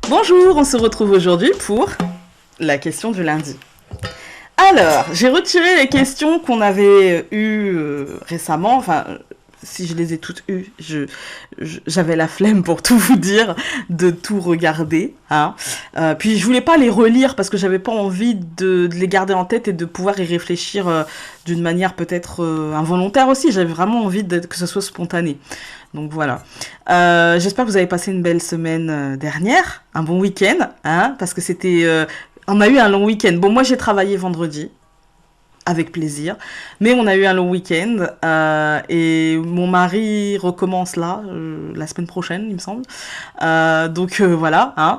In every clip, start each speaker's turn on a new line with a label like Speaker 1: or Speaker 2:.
Speaker 1: Bonjour, on se retrouve aujourd'hui pour la question du lundi. Alors, j'ai retiré les questions qu'on avait eues récemment, enfin, si je les ai toutes eues, j'avais la flemme pour tout vous dire, de tout regarder, hein. Puis je voulais pas les relire parce que j'avais pas envie de les garder en tête et de pouvoir y réfléchir d'une manière peut-être involontaire aussi, j'avais vraiment envie que ce soit spontané. Donc voilà. J'espère que vous avez passé une belle semaine dernière, un bon week-end, hein, parce que on a eu un long week-end. Bon, moi j'ai travaillé vendredi, avec plaisir, mais on a eu un long week-end et mon mari recommence là, la semaine prochaine, il me semble. Donc voilà, hein.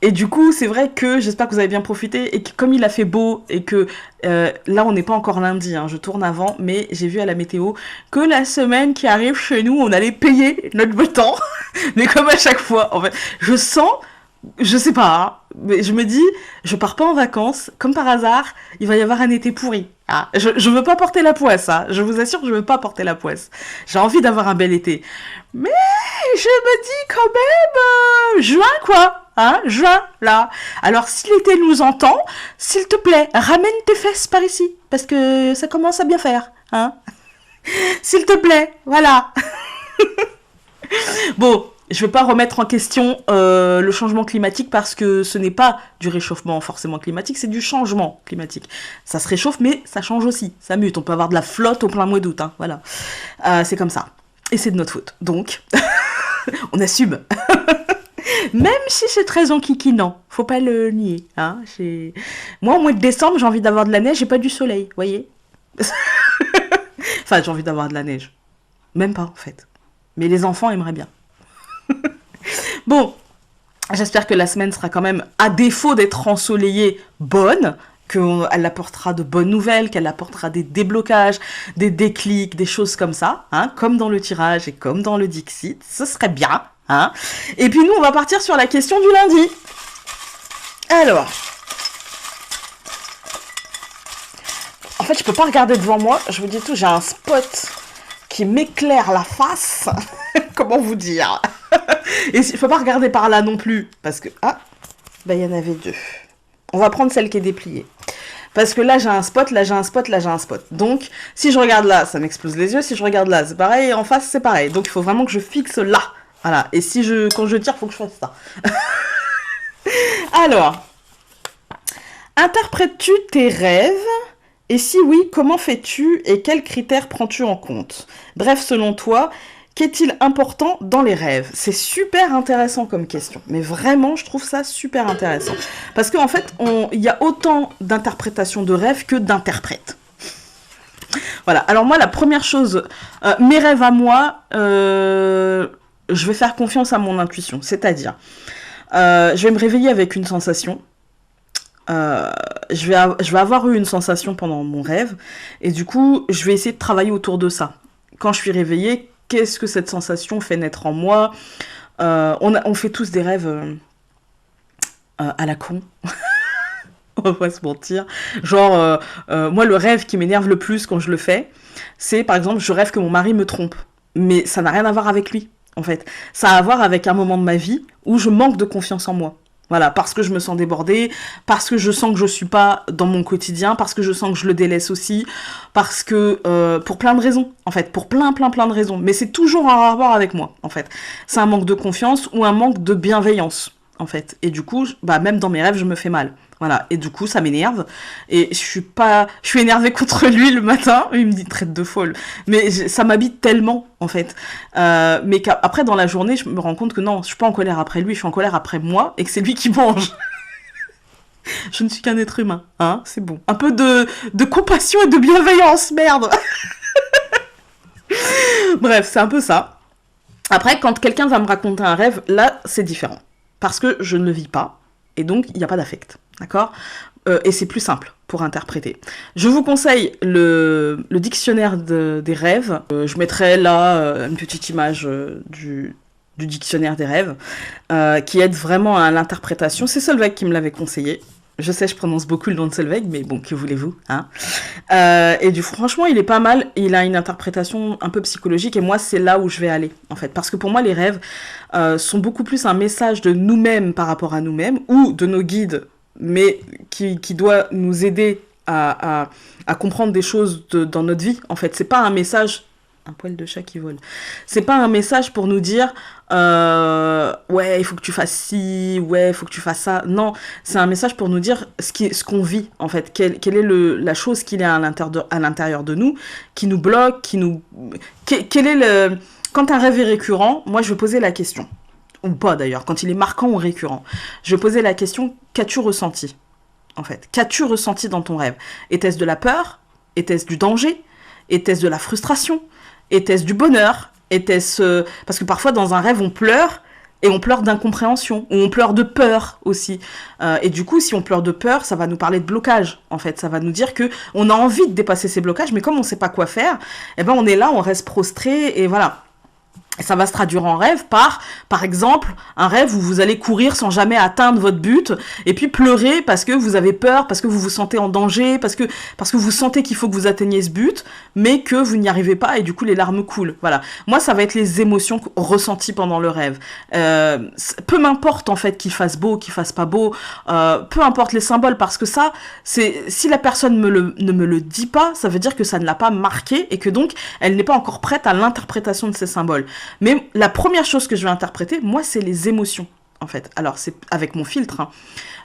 Speaker 1: Et du coup, c'est vrai que j'espère que vous avez bien profité et que comme il a fait beau et que là, on n'est pas encore lundi, hein, je tourne avant, mais j'ai vu à la météo que la semaine qui arrive chez nous, on allait payer notre beau temps. Mais comme à chaque fois, en fait, je sens, je sais pas, hein, mais je me dis, je pars pas en vacances, comme par hasard, il va y avoir un été pourri. Ah, je veux pas porter la poisse, hein, je vous assure que je veux pas porter la poisse. J'ai envie d'avoir un bel été. Mais je me dis quand même, juin quoi. Hein, juin, là. Alors, si l'été nous entend, s'il te plaît, ramène tes fesses par ici, parce que ça commence à bien faire, hein. S'il te plaît, voilà. Bon, je vais pas remettre en question le changement climatique parce que ce n'est pas du réchauffement forcément climatique, c'est du changement climatique. Ça se réchauffe, mais ça change aussi, ça mute. On peut avoir de la flotte au plein mois d'août, hein, voilà. C'est comme ça. Et c'est de notre faute, donc on assume. Même si c'est très enquiquinant, faut pas le nier. Hein. Moi, au mois de décembre, j'ai envie d'avoir de la neige et pas du soleil, voyez. Enfin, j'ai envie d'avoir de la neige. Même pas, en fait. Mais les enfants aimeraient bien. Bon, j'espère que la semaine sera quand même, à défaut d'être ensoleillée, bonne, qu'elle apportera de bonnes nouvelles, qu'elle apportera des déblocages, des déclics, des choses comme ça, hein, comme dans le tirage et comme dans le Dixit. Ce serait bien. Hein. Et puis nous, on va partir sur la question du lundi. Alors, en fait, je peux pas regarder devant moi. Je vous dis tout, j'ai un spot qui m'éclaire la face. Comment vous dire? Et il faut pas regarder par là non plus, parce que il y en avait deux. On va prendre celle qui est dépliée. Parce que là, j'ai un spot, là, j'ai un spot, là, j'ai un spot. Donc, si je regarde là, ça m'explose les yeux. Si je regarde là, c'est pareil. Et en face, c'est pareil. Donc, il faut vraiment que je fixe là. Voilà, et quand je tire, faut que je fasse ça. Alors, interprètes-tu tes rêves? Et si oui, comment fais-tu et quels critères prends-tu en compte? Bref, selon toi, qu'est-il important dans les rêves? C'est super intéressant comme question, mais vraiment, je trouve ça super intéressant. Parce qu'en fait, il y a autant d'interprétations de rêves que d'interprètes. Voilà, alors moi, la première chose, mes rêves à moi... je vais faire confiance à mon intuition, c'est-à-dire, je vais me réveiller avec une sensation, je vais avoir eu une sensation pendant mon rêve, et du coup, je vais essayer de travailler autour de ça. Quand je suis réveillée, qu'est-ce que cette sensation fait naître en moi? On fait tous des rêves à la con. On va pas se mentir. Genre, moi, le rêve qui m'énerve le plus quand je le fais, c'est, par exemple, je rêve que mon mari me trompe. Mais ça n'a rien à voir avec lui. En fait, ça a à voir avec un moment de ma vie où je manque de confiance en moi. Voilà, parce que je me sens débordée, parce que je sens que je suis pas dans mon quotidien, parce que je sens que je le délaisse aussi, parce que pour plein de raisons, en fait, pour plein de raisons. Mais c'est toujours un rapport avec moi, en fait. C'est un manque de confiance ou un manque de bienveillance, en fait. Et du coup, même dans mes rêves, je me fais mal. Voilà, et du coup, ça m'énerve. Et je suis énervée contre lui le matin. Il me traite de folle. Mais ça m'habite tellement, en fait. Mais qu'après, dans la journée, je me rends compte que non, je suis pas en colère après lui, je suis en colère après moi, et que c'est lui qui mange. Je ne suis qu'un être humain, hein, c'est bon. Un peu de compassion et de bienveillance, merde. Bref, c'est un peu ça. Après, quand quelqu'un va me raconter un rêve, là, c'est différent. Parce que je ne le vis pas, et donc, il n'y a pas d'affect. D'accord? Et c'est plus simple pour interpréter. Je vous conseille le dictionnaire des rêves. Je mettrai là une petite image du dictionnaire des rêves qui aide vraiment à l'interprétation. C'est Solveig qui me l'avait conseillé. Je sais, je prononce beaucoup le nom de Solveig, mais bon, que voulez-vous, hein. Et franchement, il est pas mal. Il a une interprétation un peu psychologique, et moi, c'est là où je vais aller, en fait. Parce que pour moi, les rêves sont beaucoup plus un message de nous-mêmes par rapport à nous-mêmes, ou de nos guides, mais qui doit nous aider à comprendre des choses dans notre vie, en fait. C'est pas un message... Un poil de chat qui vole. C'est pas un message pour nous dire ouais, il faut que tu fasses ci, ouais, il faut que tu fasses ça. Non, c'est un message pour nous dire ce qu'on vit, en fait. Quelle est la chose qu'il y a à l'intérieur de nous, qui nous bloque, quel est le... Quand un rêve est récurrent, moi, je vais poser la question. Ou pas, d'ailleurs. Quand il est marquant ou récurrent. Je vais poser la question, qu'as-tu ressenti, en fait? Qu'as-tu ressenti dans ton rêve? Était-ce de la peur? Était-ce du danger? Était-ce de la frustration? Était-ce du bonheur? Était-ce... Parce que parfois, dans un rêve, on pleure, et on pleure d'incompréhension, ou on pleure de peur aussi. Et du coup, si on pleure de peur, ça va nous parler de blocage, en fait. Ça va nous dire que on a envie de dépasser ces blocages, mais comme on ne sait pas quoi faire, eh ben on est là, on reste prostré, et voilà. Et ça va se traduire en rêve par exemple, un rêve où vous allez courir sans jamais atteindre votre but, et puis pleurer parce que vous avez peur, parce que vous vous sentez en danger, parce que vous sentez qu'il faut que vous atteigniez ce but, mais que vous n'y arrivez pas, et du coup les larmes coulent. Voilà. Moi, ça va être les émotions ressenties pendant le rêve. Peu m'importe, en fait, qu'il fasse beau, qu'il fasse pas beau, peu importe les symboles, parce que ça, si la personne ne me le dit pas, ça veut dire que ça ne l'a pas marqué, et que donc, elle n'est pas encore prête à l'interprétation de ces symboles. Mais la première chose que je vais interpréter, moi, c'est les émotions, en fait. Alors, c'est avec mon filtre, hein.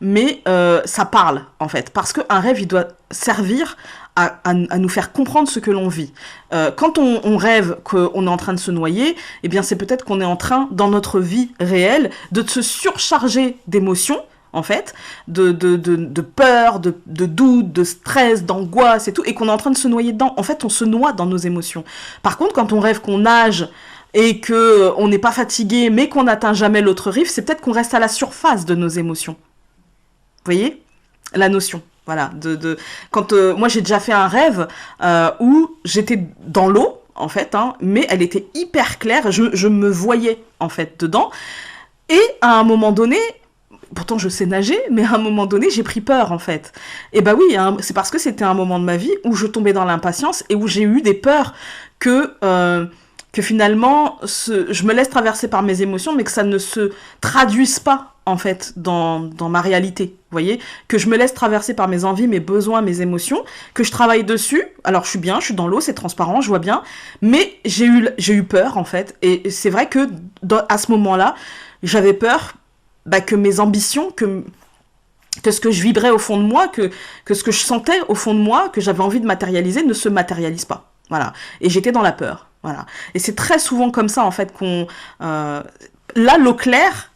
Speaker 1: Mais ça parle, en fait. Parce qu'un rêve, il doit servir à nous faire comprendre ce que l'on vit. Quand on rêve qu'on est en train de se noyer, eh bien, c'est peut-être qu'on est en train, dans notre vie réelle, de se surcharger d'émotions, en fait, de peur, de doute, de stress, d'angoisse et tout, et qu'on est en train de se noyer dedans. En fait, on se noie dans nos émotions. Par contre, quand on rêve qu'on nage et que on n'est pas fatigué, mais qu'on n'atteint jamais l'autre rive, c'est peut-être qu'on reste à la surface de nos émotions. Vous voyez la notion, voilà. Quand moi j'ai déjà fait un rêve où j'étais dans l'eau, en fait, hein, mais elle était hyper claire. Je me voyais, en fait, dedans. Et à un moment donné, pourtant je sais nager, mais à un moment donné j'ai pris peur, en fait. Et bah oui, hein, c'est parce que c'était un moment de ma vie où je tombais dans l'impatience et où j'ai eu des peurs que finalement, je me laisse traverser par mes émotions, mais que ça ne se traduise pas, en fait, dans ma réalité. Vous voyez? Que je me laisse traverser par mes envies, mes besoins, mes émotions, que je travaille dessus. Alors, je suis bien, je suis dans l'eau, c'est transparent, je vois bien. Mais j'ai eu peur, en fait. Et c'est vrai que, à ce moment-là, j'avais peur que mes ambitions, que ce que je vibrais au fond de moi, que ce que je sentais au fond de moi, que j'avais envie de matérialiser, ne se matérialise pas. Voilà. Et j'étais dans la peur. Voilà. Et c'est très souvent comme ça, en fait, là, l'eau claire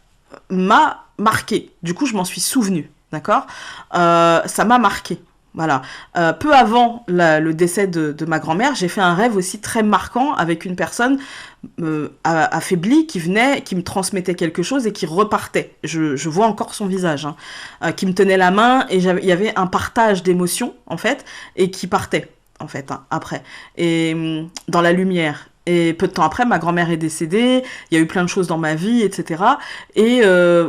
Speaker 1: m'a marqué. Du coup, je m'en suis souvenue. D'accord? Ça m'a marqué. Voilà. Peu avant le décès de ma grand-mère, j'ai fait un rêve aussi très marquant avec une personne affaiblie qui me transmettait quelque chose et qui repartait. Je vois encore son visage, hein, qui me tenait la main, et il y avait un partage d'émotions, en fait, et qui partait, en fait, hein, après. Et dans la lumière. Et peu de temps après, ma grand-mère est décédée, il y a eu plein de choses dans ma vie, etc. Et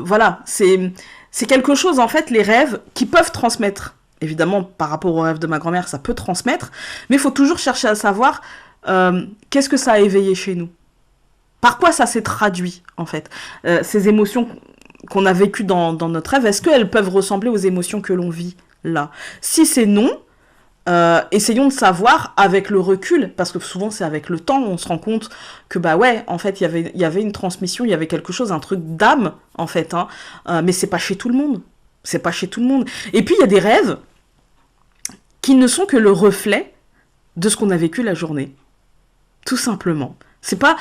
Speaker 1: voilà, c'est quelque chose, en fait, les rêves qui peuvent transmettre. Évidemment, par rapport au rêve de ma grand-mère, ça peut transmettre, mais il faut toujours chercher à savoir qu'est-ce que ça a éveillé chez nous. Par quoi ça s'est traduit, en fait. Ces émotions qu'on a vécues dans notre rêve, est-ce qu'elles peuvent ressembler aux émotions que l'on vit là? Si c'est non, essayons de savoir avec le recul, parce que souvent c'est avec le temps on se rend compte que bah ouais, en fait il y avait une transmission, il y avait quelque chose, un truc d'âme, en fait, hein, mais c'est pas chez tout le monde. C'est pas chez tout le monde. Et puis il y a des rêves qui ne sont que le reflet de ce qu'on a vécu la journée. Tout simplement. C'est pas...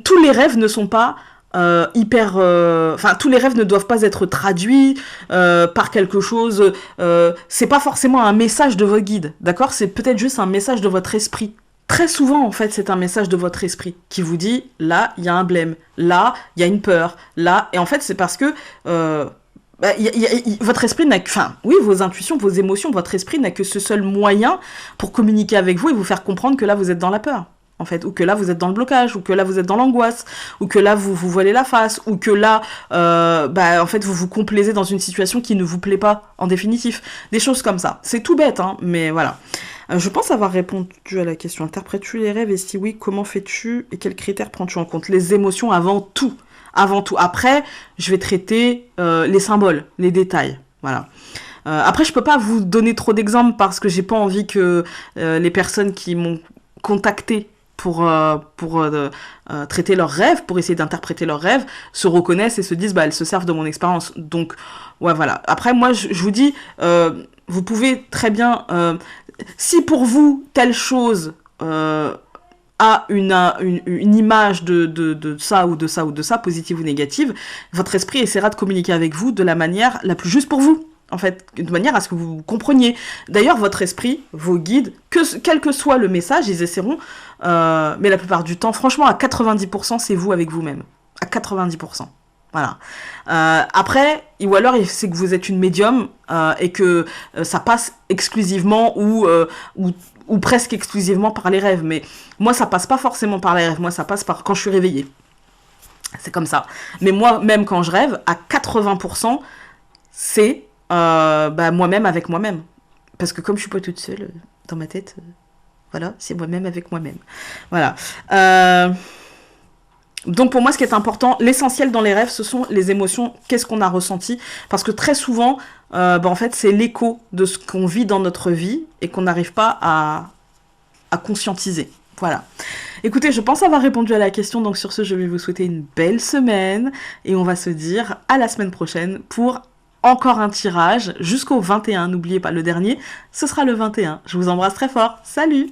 Speaker 1: Tous les rêves ne sont pas tous les rêves ne doivent pas être traduits par quelque chose... c'est pas forcément un message de votre guide, d'accord? C'est peut-être juste un message de votre esprit. Très souvent, en fait, c'est un message de votre esprit qui vous dit, là, il y a un blême, là, il y a une peur, là... Et en fait, c'est parce que... votre esprit n'a que... Enfin, oui, vos intuitions, vos émotions, votre esprit n'a que ce seul moyen pour communiquer avec vous et vous faire comprendre que là, vous êtes dans la peur. en fait, ou que là vous êtes dans le blocage, ou que là vous êtes dans l'angoisse, ou que là vous vous voilez la face, ou que là, en fait, vous vous complaisez dans une situation qui ne vous plaît pas, en définitif. Des choses comme ça. C'est tout bête, hein, mais voilà. Je pense avoir répondu à la question. Interprètes-tu les rêves, et si oui, comment fais-tu et quels critères prends-tu en compte? Les émotions avant tout. Avant tout. Après, je vais traiter les symboles, les détails. Voilà. Après, je peux pas vous donner trop d'exemples parce que j'ai pas envie que les personnes qui m'ont contacté pour traiter leurs rêves, pour essayer d'interpréter leurs rêves, se reconnaissent et se disent, elles se servent de mon expérience. Donc, ouais, voilà. Après, moi, je vous dis, vous pouvez très bien... si pour vous, telle chose a une image de ça ou de ça ou de ça, positive ou négative, votre esprit essaiera de communiquer avec vous de la manière la plus juste pour vous. En fait, de manière à ce que vous compreniez. D'ailleurs, votre esprit, vos guides, quel que soit le message, ils essaieront, mais la plupart du temps, franchement, à 90%, c'est vous avec vous-même. À 90%. Voilà. Après, ou alors c'est que vous êtes une médium et que ça passe exclusivement ou presque exclusivement par les rêves. Mais moi, ça passe pas forcément par les rêves. Moi, ça passe par quand je suis réveillée. C'est comme ça. Mais moi, même quand je rêve, à 80%, c'est moi-même avec moi-même. Parce que comme je suis pas toute seule dans ma tête, voilà, c'est moi-même avec moi-même. Voilà. Donc pour moi, ce qui est important, l'essentiel dans les rêves, ce sont les émotions, qu'est-ce qu'on a ressenti. Parce que très souvent, en fait, c'est l'écho de ce qu'on vit dans notre vie et qu'on n'arrive pas à conscientiser. Voilà. Écoutez, je pense avoir répondu à la question, donc sur ce, je vais vous souhaiter une belle semaine et on va se dire à la semaine prochaine pour encore un tirage jusqu'au 21. N'oubliez pas, le dernier, ce sera le 21. Je vous embrasse très fort. Salut!